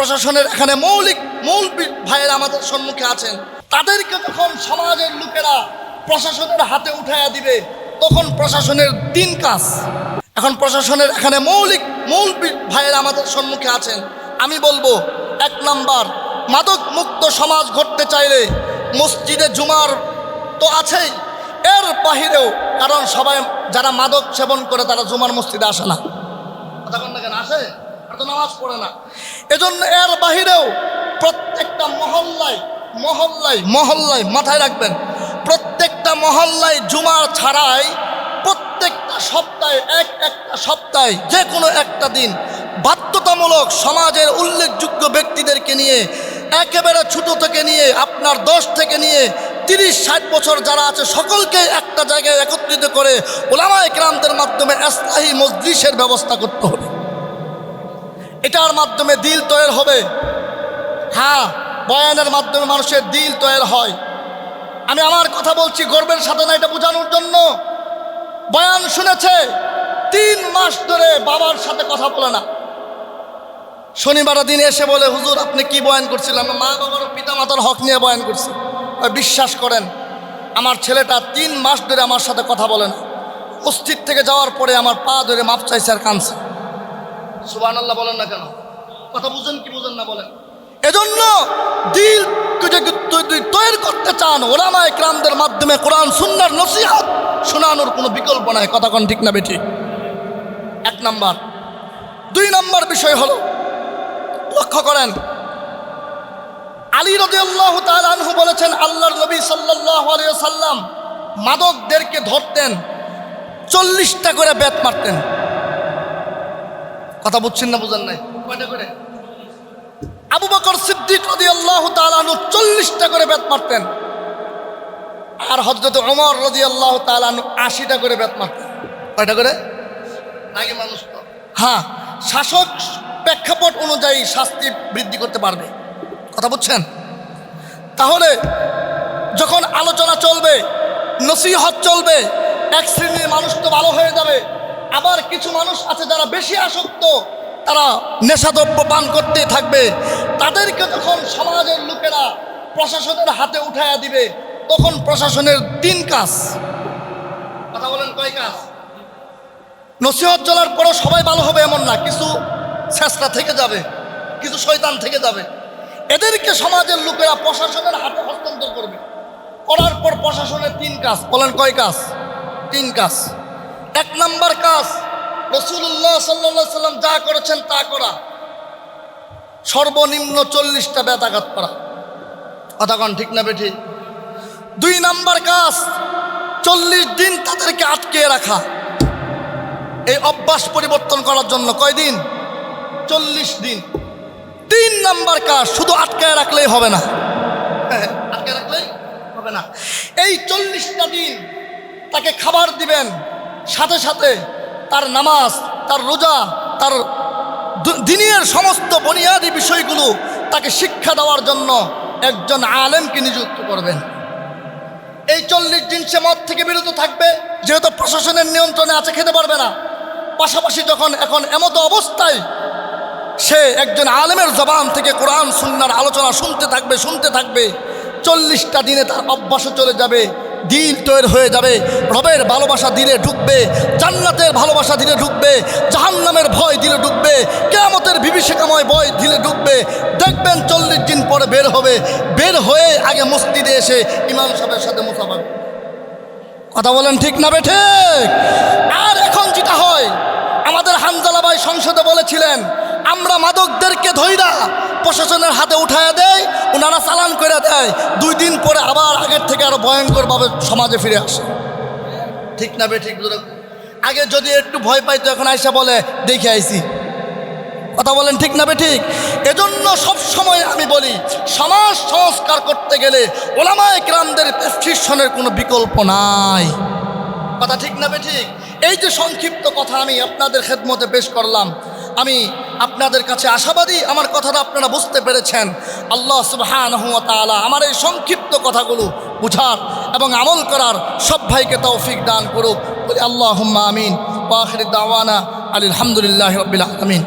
প্রশাসনের এখানে মূল ভাইয়েরা আমাদের সম্মুখে আছেন, তাদেরকে যখন সমাজের লোকেরা প্রশাসনের হাতে উঠাইয়া দিবে তখন প্রশাসনের তিন কাজ। এখন প্রশাসনের এখানে মূল ভাইয়েরা আমাদের সম্মুখে আছেন, আমি বলবো 1 নাম্বার, মাদক মুক্ত সমাজ গড়তে চাইলে মসজিদে জুমার তো আছেই, এর বাহিরেও, কারণ সবাই যারা মাদক সেবন করে তারা জুমার মসজিদে আসে না, কথা বল না কেন, আসে আর তো নামাজ পড়ে না। এজন্য এর বাহিরেও প্রত্যেকটা মহল্লায় মাথায় রাখবেন, প্রত্যেকটা মহল্লায় জুমার ছাড়াই প্রত্যেকটা সপ্তাহে যে কোনো একটা দিন বাধ্যতামূলক সমাজের উল্লেখযোগ্য ব্যক্তিদেরকে নিয়ে, একেবারে ছোট থেকে নিয়ে আপনার 10 থেকে নিয়ে 30-60 বছর যারা আছে সকলকে একটা জায়গায় একত্রিত করে উলামায়ে কেরামদের মাধ্যমে ইসলাহি মজলিসের ব্যবস্থা করতে হবে। এটার মাধ্যমে দিল তৈরি হবে। হ্যাঁ, বয়ানের মাধ্যমে মানুষের দিল তৈরি হয়। আমি আমার কথা বলছি গর্বের সাথে না, এটা বোঝানোর জন্য। বয়ান শুনেছে 3 মাস ধরে বাবার সাথে কথা বলে না। শনিবার দিন এসে বলে, হুজুর আপনি কি বয়ান করছিলেন? মা বাবার পিতা মাতার হক নিয়ে বয়ান করছি। বিশ্বাস করেন, আমার ছেলেটা 3 মাস ধরে আমার সাথে কথা বলে না। মসজিদ থেকে যাওয়ার পরে আমার পা ধরে মাপ চাইছে আর কাঁদছে। সুবহানাল্লাহ বলেন না কেন? কথা বুঝেন কি বুঝেন না বলেন? এজন্য দিল তৈরি করতে চান, উলামায়ে কেরামদের মাধ্যমে কোরআন সুন্নাহর নসিহত শোনানোর কোনো বিকল্প নাই। কথা কোন ঠিক না বেঠিক? 1 নাম্বার। 2 নাম্বার বিষয় হলো, লক্ষ্য করেন, আলী রাদিয়াল্লাহু তাআলা আনহু বলেছেন, আল্লাহর নবী সাল্লাল্লাহু আলাইহি ওয়াসাল্লাম মাদকদেরকে ধরতেন 40টা করে বেত মারতেন। কথা বুঝছেন না বুঝেন নাই? কয়টা করে? আবু বকর সিদ্দিক রাদিয়াল্লাহু তাআলা আনহু 40টা করে বেত মারতেন, আর হযরত ওমর রাদিয়াল্লাহু তাআলা আনহু 80টা করে বেত মারতেন। কয়টা করে? আগে মানুষ তো, হ্যাঁ, শাসক প্রেক্ষাপট অনুযায়ী শাস্তি বৃদ্ধি করতে পারবে। কথা বুঝছেন? তাহলে যখন আলোচনা চলবে, নসিহত চলবে, এক শ্রেণীর মানুষ তো ভালো হয়ে যাবে। আবার কিছু মানুষ আছে যারা বেশি আসক্ত, তারা নেশাদ্রব্য পান করতে থাকবে। তাদেরকে যখন সমাজের লোকেরা প্রশাসনের হাতে উঠাইয়া দিবে তখন প্রশাসনের 3 কাজ। কথা বলেন, কয় কাজ? নসিহত চলার পরও সবাই ভালো হবে এমন না, কিছু ছেঁচড়া থেকে যাবে, কিছু শয়তান থেকে যাবে। এদেরকে সমাজের লোকেরা প্রশাসনের হাতে হস্তান্তর করবে। করার পর প্রশাসনের 3 কাজ। বলেন কয় কাজ? 3 কাজ। 1 নাম্বার কাজ, রাসূলুল্লাহ সাল্লাল্লাহু আলাইহি সাল্লাম যা করেছেন তা করা, সর্বনিম্ন 40টা বেতাঘাত করা। কথা কোন ঠিক না বেঠিক? 2 নাম্বার কাজ, 40 দিন তাদেরকে আটকে রাখা, এই অভ্যাস পরিবর্তন করার জন্য। কয় দিন? 40 দিন। 3 নাম্বার কাজ, শুধু আটকায় রাখলেই হবে না, আটকে রাখলেই হবে না। এই 40টা দিন তাকে খাবার দিবেন, সাথে সাথে তার নামাজ, তার রোজা, তার দিনের সমস্ত বুনিয়াদি বিষয়গুলো তাকে শিক্ষা দেওয়ার জন্য একজন আলেমকে নিযুক্ত করবেন। এই 40 দিন সে মদ থেকে বিরত থাকবে, যেহেতু প্রশাসনের নিয়ন্ত্রণে আছে, খেতে পারবে না। পাশাপাশি যখন এখন এমতো অবস্থায় সে একজন আলেমের জবান থেকে কোরআন সুন্নাহর আলোচনা শুনতে থাকবে, 40টা দিনে তার অভ্যাসও চলে যাবে, দিল তৈরি হয়ে যাবে, রবের ভালোবাসা দিলে ঢুকবে, জান্নাতের ভালোবাসা দিলে ঢুকবে, জাহান্নামের ভয় দিলে ঢুকবে, কিয়ামতের বিভীষিকাময় ভয় দিলে ঢুকবে। দেখবেন 40 দিন পরে বের হয়ে আগে মসজিদে এসে ইমাম সাহেবের সাথে মুসাফা। কথা বলেন ঠিক না বেঠিক? আর এখন যেটা হয়, আমাদের হানজালা ভাই সংসদে বলেছিলেন, আমরা মাদকদেরকে ধইরা প্রশাসনের হাতে উঠায়া দেয়, ওনারা চালান করে দেয়, 2 দিন পরে আবার আগের থেকে আরো ভয়ঙ্করভাবে সমাজে ফিরে আসে। ঠিক না বেঠিক? আগে যদি একটু ভয় পাইতো, এখন আইসা বলে দেখে আইছি। কথা বলেন ঠিক না বেঠিক? এজন্য সবসময় আমি বলি, সমাজ সংস্কার করতে গেলে উলামায়ে কেরামদের প্রেসক্রিপশনের কোনো বিকল্প নাই। কথা ঠিক না বেঠিক? এই যে সংক্ষিপ্ত কথা আমি আপনাদের খেদমতে পেশ করলাম, আমি আপনাদের কাছে আশাবাদী আমার কথাটা আপনারা বুঝতে পেরেছেন। আল্লাহ সুবহানাহু ওয়া তাআলা আমার এই সংক্ষিপ্ত কথাগুলো বুঝার এবং আমল করার সব ভাইকে তৌফিক দান করুক। বলি আল্লাহুম্মা আমিন। ওয়া আখিরু দাওয়ানা আলহামদুলিল্লাহি রাব্বিল আলামিন।